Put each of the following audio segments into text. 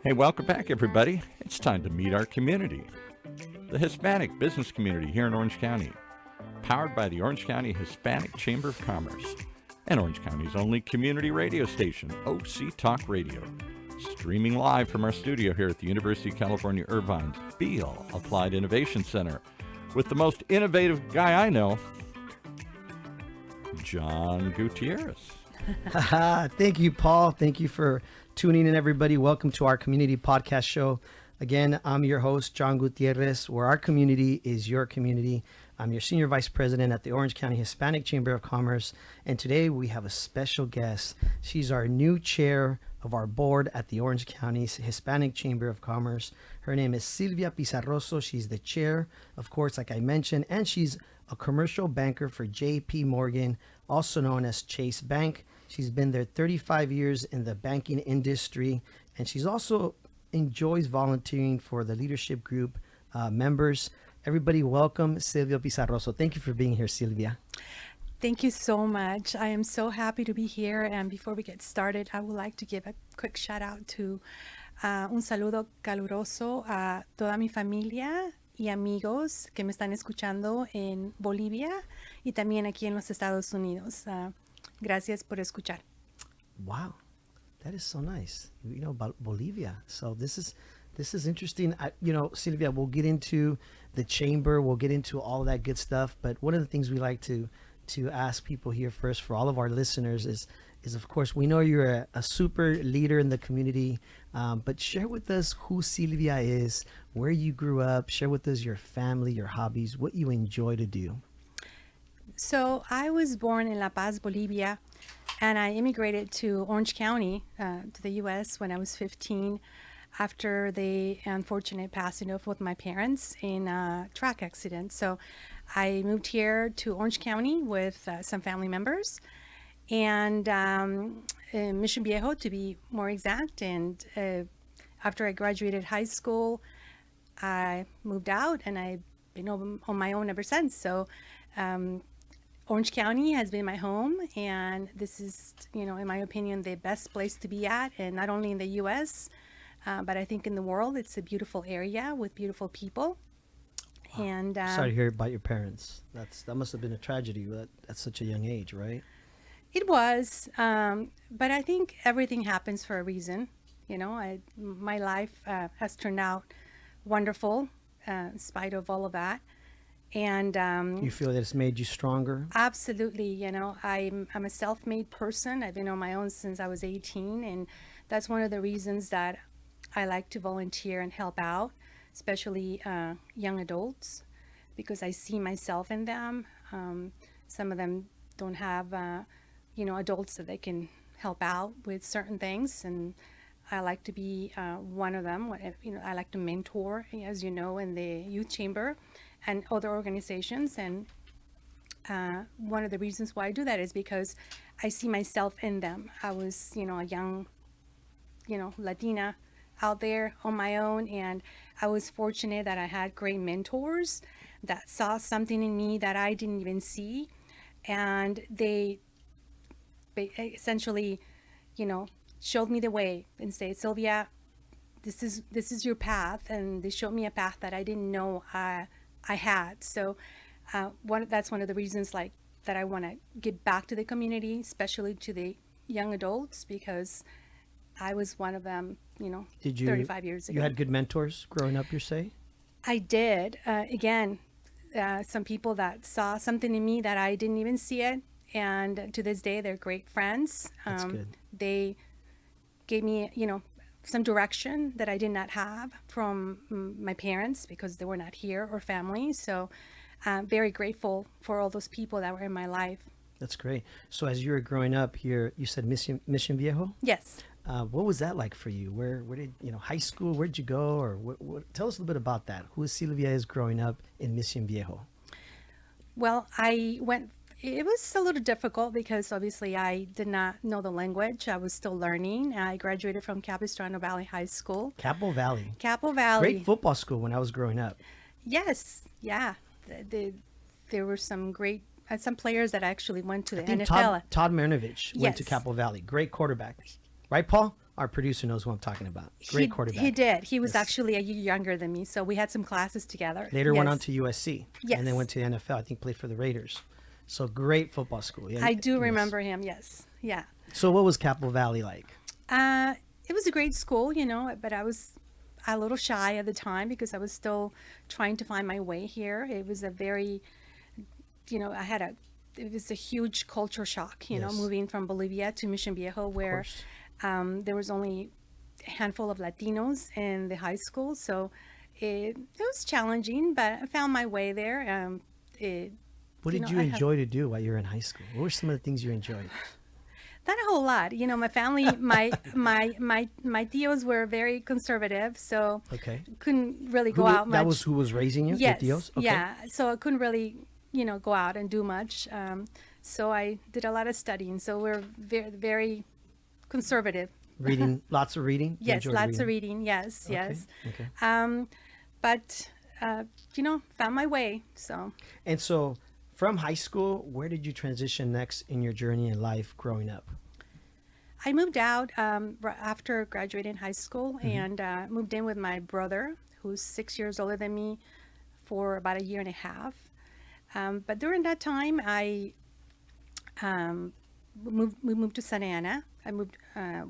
Hey, welcome back, everybody. It's time to meet our community, the Hispanic business community here in Orange County, powered by the Orange County Hispanic Chamber of Commerce and Orange County's only community radio station, OC Talk Radio, streaming live from our studio here at the University of California, Irvine's Beale Applied Innovation Center with the most innovative guy I know, John Gutierrez. Thank you, Paul. Thank you for tuning in, everybody. Welcome to our community podcast show. Again, I'm your host, John Gutierrez, where our community is your community. I'm your Senior Vice President at the Orange County Hispanic Chamber of Commerce. And today we have a special guest. She's our new chair of our board at the Orange County Hispanic Chamber of Commerce. Her name is Sylvia Pizarroso. She's the chair, of course, like I mentioned, and she's a commercial banker for J.P. Morgan, also known as Chase Bank. She's been there 35 years in the banking industry, and she's also enjoys volunteering for the leadership group members. Everybody, welcome Sylvia Pizarroso. Thank you for being here, Sylvia. Thank you so much. I am so happy to be here. And before we get started, I would like to give a quick shout out to un saludo caluroso a toda mi familia y amigos que me están escuchando en Bolivia y también aquí en los Estados Unidos. Gracias por escuchar. Wow, that is so nice. You know about Bolivia. So this is interesting. Sylvia, we'll get into the chamber. We'll get into all that good stuff. But one of the things we like to ask people here first for all of our listeners is of course, we know you're a super leader in the community, but share with us who Sylvia is, where you grew up, share with us your family, your hobbies, what you enjoy to do. So I was born in La Paz, Bolivia, and I immigrated to Orange County, to the U.S. when I was 15 after the unfortunate passing of both my parents in a truck accident. So I moved here to Orange County with some family members and in Mission Viejo, to be more exact. And after I graduated high school, I moved out and I've been on my own ever since. So Orange County has been my home, and this is, in my opinion, the best place to be at, and not only in the U.S., but I think in the world. It's a beautiful area with beautiful people. Wow. And sorry to hear about your parents. That must have been a tragedy at such a young age, right? It was, but I think everything happens for a reason. My life has turned out wonderful in spite of all of that. And you feel that it's made you stronger? Absolutely. I'm a self-made person. I've been on my own since I was 18, and that's one of the reasons that I like to volunteer and help out, especially young adults, because I see myself in them. Some of them don't have, adults that they can help out with certain things, and I like to be one of them. I like to mentor, as you know, in the youth chamber and other organizations. And one of the reasons why I do that is because I see myself in them. I was, a young, Latina out there on my own, and I was fortunate that I had great mentors that saw something in me that I didn't even see, and they essentially, showed me the way and say, Sylvia, this is your path, and they showed me a path that I didn't know I had. So that's one of the reasons that I want to give back to the community, especially to the young adults, because I was one of them, 35 years ago. You had good mentors growing up, you say? I did. Some people that saw something in me that I didn't even see it. And to this day, they're great friends. That's good. They gave me, some direction that I did not have from my parents because they were not here, or family. So I'm very grateful for all those people that were in my life. That's great. So as you were growing up here, you said Mission Viejo? Yes. What was that like for you? Where did, high school, where'd you go? Or tell us a little bit about that. Who Sylvia is growing up in Mission Viejo? Well, it was a little difficult because obviously I did not know the language. I was still learning. I graduated from Capistrano Valley High School. Capo Valley. Great football school when I was growing up. Yes. Yeah. There were some great, some players that actually went to the NFL. Todd Marinovich went to Capo Valley. Great quarterback. Right, Paul? our producer knows who I'm talking about. Great quarterback. He did. He was Yes. actually a year younger than me, so we had some classes together. Later went Yes. on to USC. And then Yes. went to the NFL. I think played for the Raiders. So great football school. Yeah, I do yes. remember him. Yes. Yeah. So what was Capital Valley like? It was a great school, but I was a little shy at the time because I was still trying to find my way here. It was a very, it was a huge culture shock, Yes. moving from Bolivia to Mission Viejo, where there was only a handful of Latinos in the high school. So it was challenging, but I found my way there. What did you enjoy to do while you were in high school? What were some of the things you enjoyed? Not a whole lot. My family, my tios were very conservative, so Okay. couldn't really go out much. That was who was raising you? Yes, Your tios? Okay. yeah. So I couldn't really, go out and do much. So I did a lot of studying. So we're very, very conservative. Reading, lots of reading? You Yes, enjoyed lots of reading. Yes, Okay, yes. okay. But found my way. So And so from high school, where did you transition next in your journey in life growing up? I moved out after graduating high school Mm-hmm. and moved in with my brother, who's 6 years older than me, for about a year and a half. But during that time, we moved to Santa Ana. I moved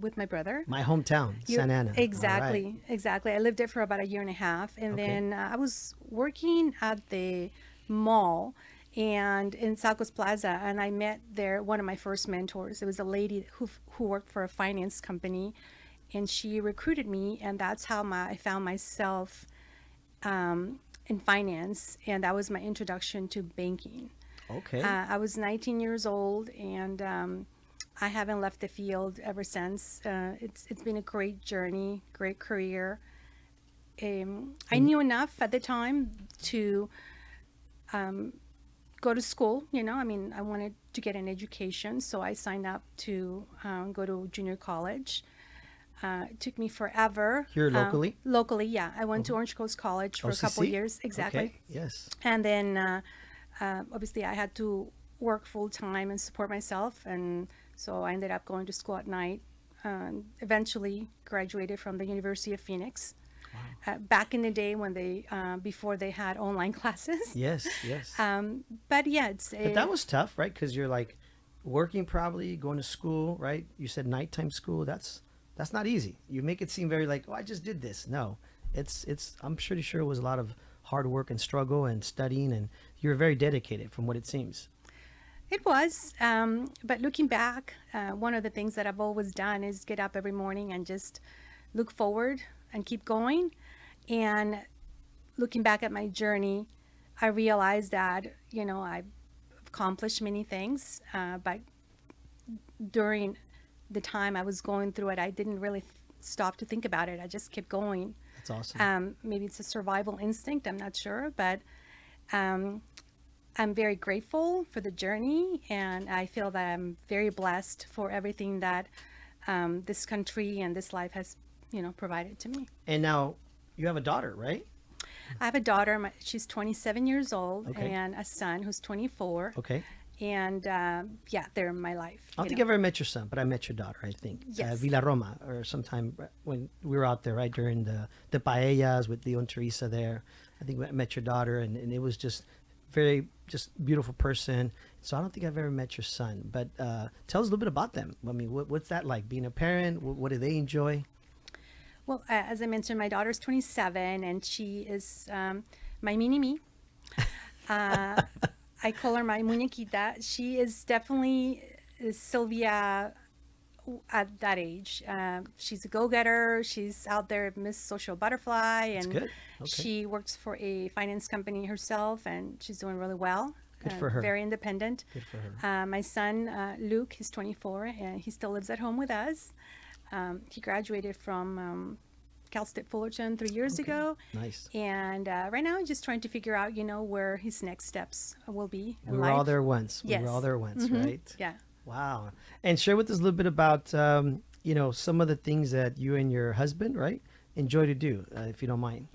with my brother. My hometown, Santa Ana. Exactly, All right. exactly. I lived there for about a year and a half, and Okay. then I was working at the mall and in South Coast Plaza, and I met there one of my first mentors. It was a lady who worked for a finance company, and she recruited me, and that's how I found myself in finance, and that was my introduction to banking. Okay. I was 19 years old, and I haven't left the field ever since. It's been a great journey, great career. I knew enough at the time to go to school. I wanted to get an education, so I signed up to go to junior college. It took me forever. Here locally? Locally, yeah. I went to Orange Coast College for a couple OCC? years. Exactly. Okay. Yes. And then obviously I had to work full time and support myself, and so I ended up going to school at night. Eventually graduated from the University of Phoenix. Back in the day when before they had online classes. Yes, yes. But yeah, But that was tough, right? Because you're like working, probably going to school, right? You said nighttime school. That's not easy. You make it seem very like, oh, I just did this. No, it's. I'm pretty sure it was a lot of hard work and struggle and studying, and you're very dedicated from what it seems. It was, but looking back, one of the things that I've always done is get up every morning and just look forward and keep going. And looking back at my journey, I realized that, I've accomplished many things, but during the time I was going through it, I didn't really stop to think about it. I just kept going. That's awesome. Maybe it's a survival instinct, I'm not sure, but I'm very grateful for the journey, and I feel that I'm very blessed for everything that this country and this life has, provided to me. And now you have a daughter, right? I have a daughter. She's 27 years old, Okay. and a son who's 24. Okay. And yeah, they're in my life. I don't think I've ever met your son, but I met your daughter, I think. Yes. Villa Roma, or sometime when we were out there, right, during the paellas with Leo and Teresa there. I think I met your daughter, and it was just just beautiful person. So I don't think I've ever met your son, but tell us a little bit about them. I mean, what's that like, being a parent? What do they enjoy? Well, as I mentioned, my daughter's 27, and she is my mini-me. I call her my muñequita. She is definitely Sylvia at that age. She's a go-getter. She's out there, Miss Social Butterfly, and good. Okay. she works for a finance company herself, and she's doing really well. Good for her. Very independent. Good for her. My son, Luke, he's 24, and he still lives at home with us. He graduated from Cal State Fullerton 3 years ago. Nice. And right now, I'm just trying to figure out, where his next steps will be in We were life. all there once. Yes. We were all there once, Mhm. right? Yeah. Wow. And share with us a little bit about, some of the things that you and your husband, right, enjoy to do, if you don't mind.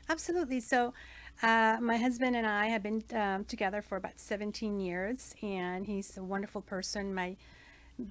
Absolutely. So my husband and I have been together for about 17 years, and he's a wonderful person. My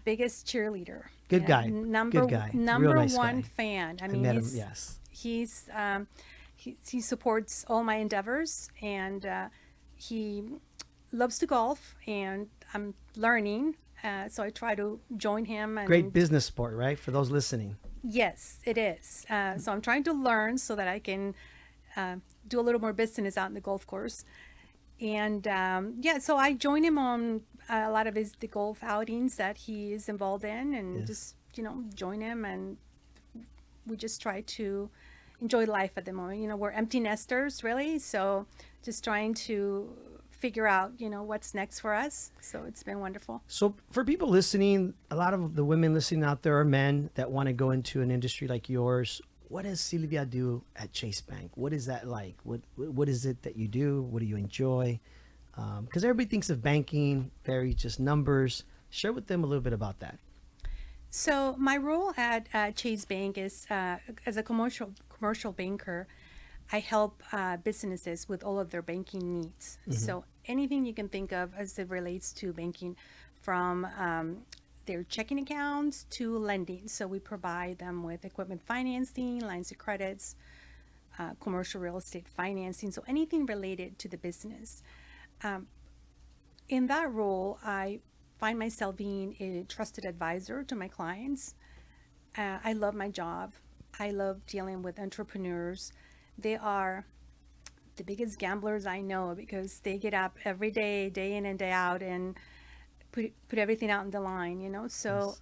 biggest cheerleader. Good You know, guy. Number Good guy. Real number nice one guy. fan. I I mean, met him. Yes. he supports all my endeavors, and he loves to golf, and I'm learning. So I try to join him. Great And business sport, right? For those listening. yes, it is. So I'm trying to learn so that I can do a little more business out in the golf course. And yeah, so I join him on a lot of the golf outings that he is involved in, and Yes. just join him, and we just try to enjoy life at the moment. We're empty nesters, really, so just trying to figure out what's next for us. So it's been wonderful. So for people listening, a lot of the women listening out there are men that want to go into an industry like yours. What does Sylvia do at Chase Bank? What is that like? What is it that you do? What do you enjoy? Because everybody thinks of banking, very just numbers. Share with them a little bit about that. So my role at Chase Bank is as a commercial banker. I help businesses with all of their banking needs. So anything you can think of as it relates to banking, from their checking accounts to lending. So we provide them with equipment financing, lines of credits, commercial real estate financing. So anything related to the business. In that role, I find myself being a trusted advisor to my clients. I love my job. I love dealing with entrepreneurs. They are the biggest gamblers I know, because they get up every day, day in and day out, and put everything out on the line, So Yes.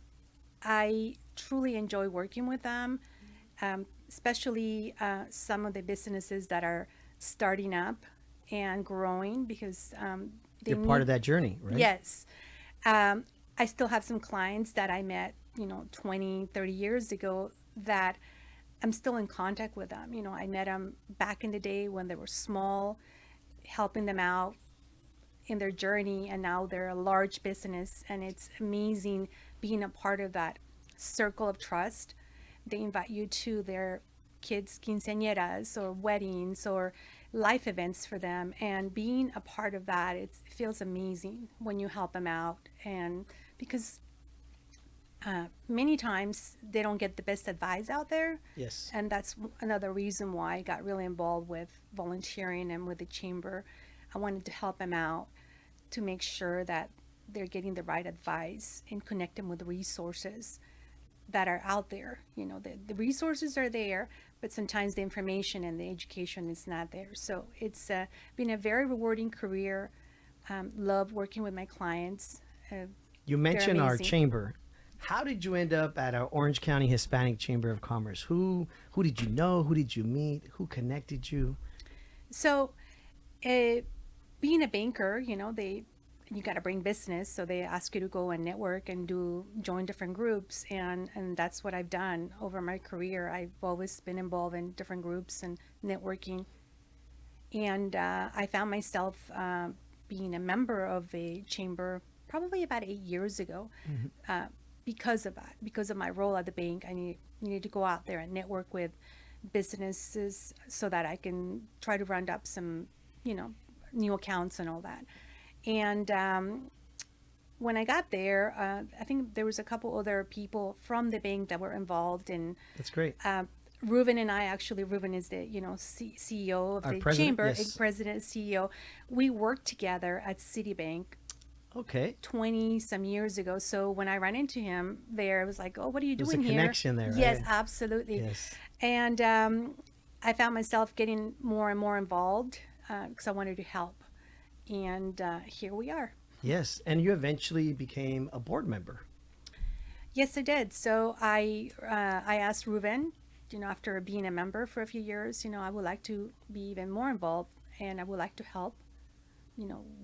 I truly enjoy working with them, especially some of the businesses that are starting up and growing, because they You're part need. of that journey, right? Yes. I still have some clients that I met, 20, 30 years ago, that I'm still in contact with them. I met them back in the day when they were small, helping them out in their journey, and now they're a large business, and it's amazing being a part of that circle of trust. They invite you to their kids' quinceañeras or weddings or life events for them, and being a part of that, it feels amazing when you help them out. And because many times they don't get the best advice out there, Yes. and that's another reason why I got really involved with volunteering and with the chamber. I wanted to help them out to make sure that they're getting the right advice and connect them with resources that are out there. The resources are there, but sometimes the information and the education is not there. So it's been a very rewarding career. Love working with my clients. You mentioned our amazing. chamber. How did you end up at our Orange County Hispanic Chamber of Commerce? Who did you know? Who did you meet? Who connected you? So, being a banker, you got to bring business, so they ask you to go and network and join different groups, and that's what I've done over my career. I've always been involved in different groups and networking, and I found myself being a member of a chamber probably about 8 years ago. Because of that, because of my role at the bank, I needed to go out there and network with businesses so that I can try to round up some, new accounts and all that. And when I got there, I think there was a couple other people from the bank that were involved in. That's great. Reuben and I, actually, Reuben is the CEO of Our the president, chamber, yes. president, CEO. We worked together at Citibank Okay. 20 some years ago. So when I ran into him there, I was like, oh, what are you There's a doing here? connection there, Yes, right? absolutely. Yes. And I found myself getting more and more involved because I wanted to help. And here we are. Yes. And you eventually became a board member. Yes, I did. So I asked Ruben, after being a member for a few years, I would like to be even more involved, and I would like to help.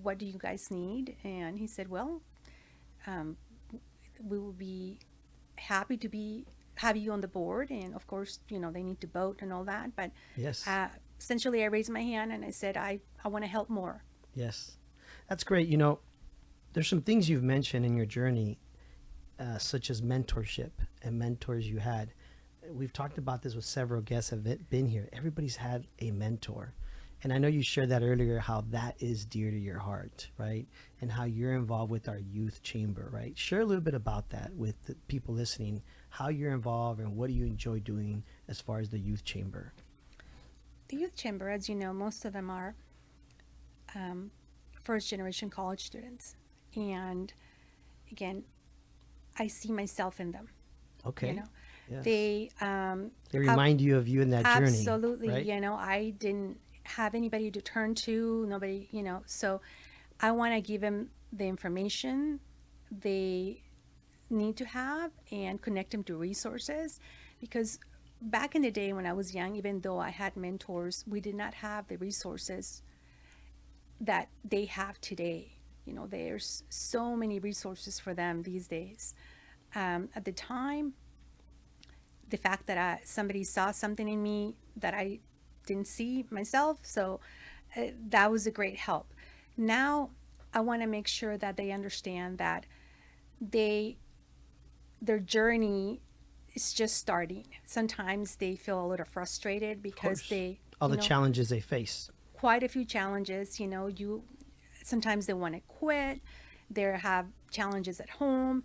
What do you guys need? And he said, well, we will be happy to have you on the board. And of course, they need to vote and all that. But Yes. essentially, I raised my hand and I said, I want to help more. Yes. That's great. There's some things you've mentioned in your journey, such as mentorship and mentors you had. We've talked about this with several guests have been here. Everybody's had a mentor. And I know you shared that earlier, how that is dear to your heart, right? And how you're involved with our youth chamber, right? Share a little bit about that with the people listening, how you're involved and what do you enjoy doing as far as the youth chamber? The youth chamber, as you know, most of them are first generation college students. And again, I see myself in them. Okay. You know, Yes. they remind you of you in that journey. absolutely, right? you know, I didn't have anybody to turn to, nobody, you know, so I want to give them the information they need to have and connect them to resources, because back in the day when I was young, even though I had mentors, we did not have the resources that they have today. You know, there's so many resources for them these days. At the time, the fact that somebody saw something in me that I didn't see myself, so that was a great help. Now, I want to make sure that they understand that their journey is just starting. Sometimes they feel a little frustrated because course. they All you the know, challenges they face. quite a few challenges. You know, sometimes they want to quit. They have challenges at home,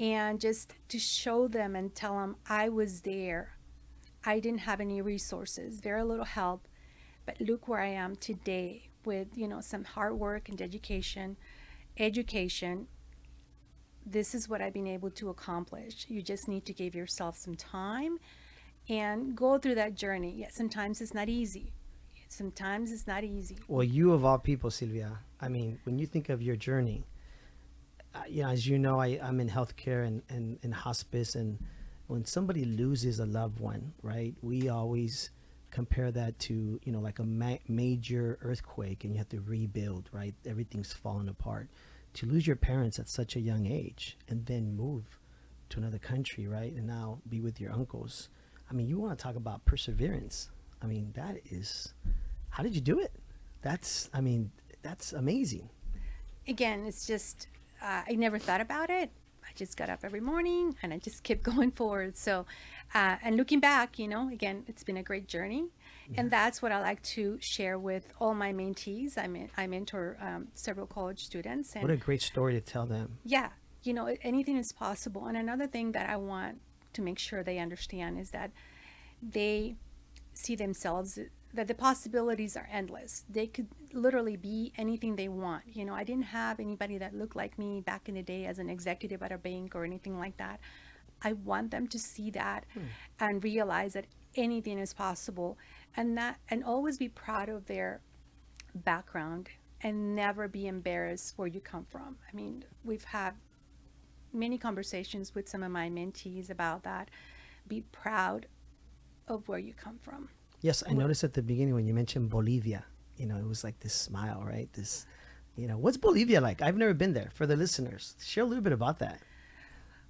and just to show them and tell them I was there. I didn't have any resources, very little help, but look where I am today with, you know, some hard work and education. This is what I've been able to accomplish. You just need to give yourself some time and go through that journey. Yet sometimes it's not easy. Sometimes it's not easy. Well, you of all people, Sylvia, I mean, when you think of your journey, as you know, I'm in healthcare and hospice. And when somebody loses a loved one, right, we always compare that to, like a major earthquake and you have to rebuild, right? Everything's falling apart. To lose your parents at such a young age and then move to another country, right? And now be with your uncles. I mean, you want to talk about perseverance. I mean, how did you do it? That's amazing. Again, it's just, I never thought about it. I just got up every morning and I just kept going forward. So, and looking back, again, it's been a great journey. And that's what I like to share with all my mentees. I mentor several college students. And what a great story to tell them. yeah, anything is possible. And another thing that I want to make sure they understand is that they see themselves, that the possibilities are endless. They could literally be anything they want. I didn't have anybody that looked like me back in the day as an executive at a bank or anything like that. I want them to see that and realize that anything is possible, and always be proud of their background and never be embarrassed where you come from. I mean, we've had many conversations with some of my mentees about that. Be proud of where you come from. Yes, I noticed at the beginning when you mentioned Bolivia, it was like this smile, right? This, what's Bolivia like? I've never been there. For the listeners, share a little bit about that.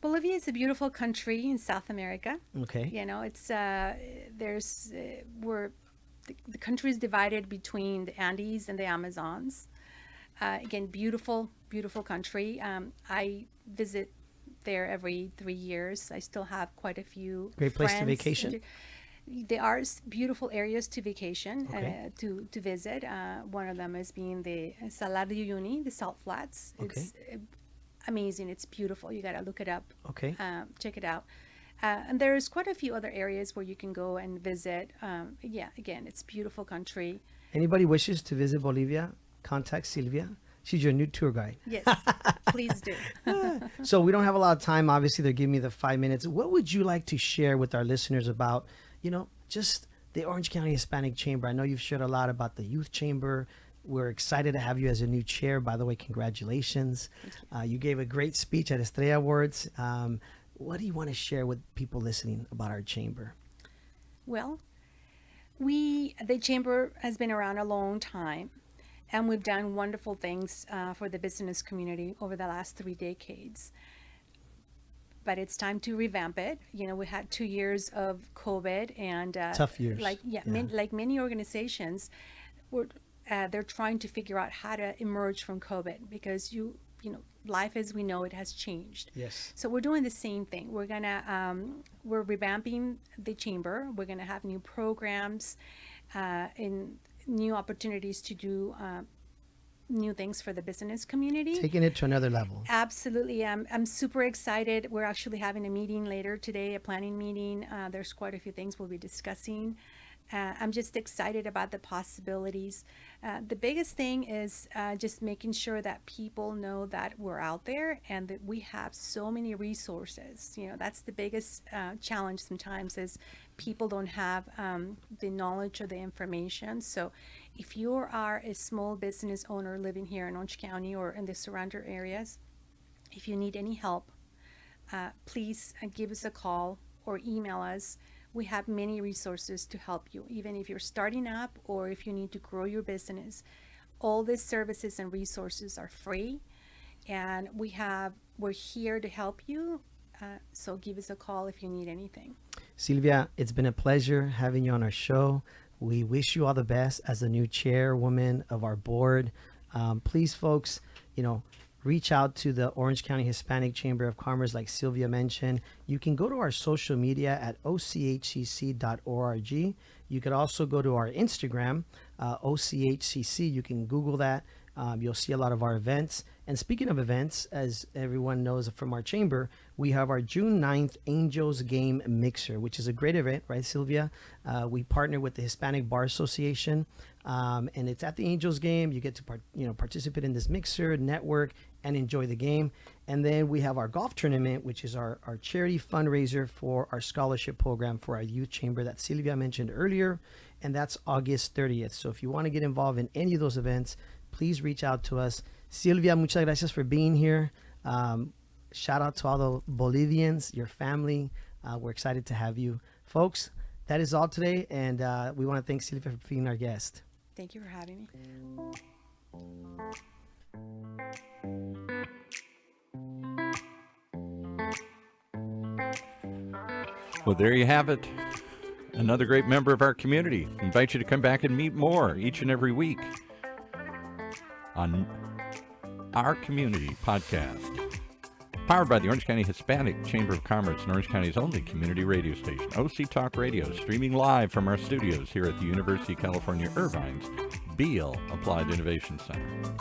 Bolivia is a beautiful country in South America. Okay. It's the country is divided between the Andes and the Amazons. Again, beautiful country. I visit there every 3 years. I still have quite a few Great place to friends. vacation. There are beautiful areas to vacation, Okay. to visit. One of them is being the Salar de Uyuni, the Salt Flats. Okay. It's amazing. It's beautiful. You got to look it up. Okay. Check it out. And there's quite a few other areas where you can go and visit. Again, it's beautiful country. Anybody wishes to visit Bolivia, contact Sylvia. She's your new tour guide. Yes, please do. So we don't have a lot of time. Obviously, they're giving me the 5 minutes. What would you like to share with our listeners about, just the Orange County Hispanic Chamber? I know you've shared a lot about the Youth Chamber. We're excited to have you as a new chair. By the way, congratulations. You gave a great speech at Estrella Awards. What do you want to share with people listening about our chamber? Well, the chamber has been around a long time, and we've done wonderful things for the business community over the last 3 decades. But it's time to revamp it. We had 2 years of COVID and Tough years. like many organizations, they're trying to figure out how to emerge from COVID, because life as we know it has changed. Yes. So we're doing the same thing. We're we're revamping the chamber. We're gonna have new programs, new opportunities to do new things for the business community. Taking it to another level. Absolutely. I'm super excited. We're actually having a meeting later today, a planning meeting. There's quite a few things we'll be discussing. I'm just excited about the possibilities. The biggest thing is just making sure that people know that we're out there and that we have so many resources. You know, that's the biggest challenge sometimes is people don't have the knowledge or the information. So if you are a small business owner living here in Orange County or in the surrounding areas, if you need any help, please give us a call or email us. We have many resources to help you, even if you're starting up or if you need to grow your business. All these services and resources are free, and we're here to help you. So give us a call if you need anything. Sylvia, it's been a pleasure having you on our show. We wish you all the best as the new chairwoman of our board. Please, folks, reach out to the Orange County Hispanic Chamber of Commerce, like Sylvia mentioned. You can go to our social media at ochcc.org. You could also go to our Instagram, OCHCC. You can Google that. You'll see a lot of our events. And speaking of events, as everyone knows from our chamber, we have our June 9th Angels Game Mixer, which is a great event, right, Sylvia? We partner with the Hispanic Bar Association, and it's at the Angels Game. You get to participate in this mixer, network, and enjoy the game. And then we have our golf tournament, which is our charity fundraiser for our scholarship program for our youth chamber that Sylvia mentioned earlier, and that's August 30th. So if you want to get involved in any of those events, please reach out to us. Sylvia, muchas gracias for being here. Shout out to all the Bolivians, your family. We're excited to have you. Folks, that is all today, and we want to thank Sylvia for being our guest. Thank you for having me. Well, there you have it. Another great member of our community. I invite you to come back and meet more each and every week on our community podcast, powered by the Orange County Hispanic Chamber of Commerce and Orange County's only community radio station, OC Talk Radio, streaming live from our studios here at the University of California, Irvine's Beale Applied Innovation Center.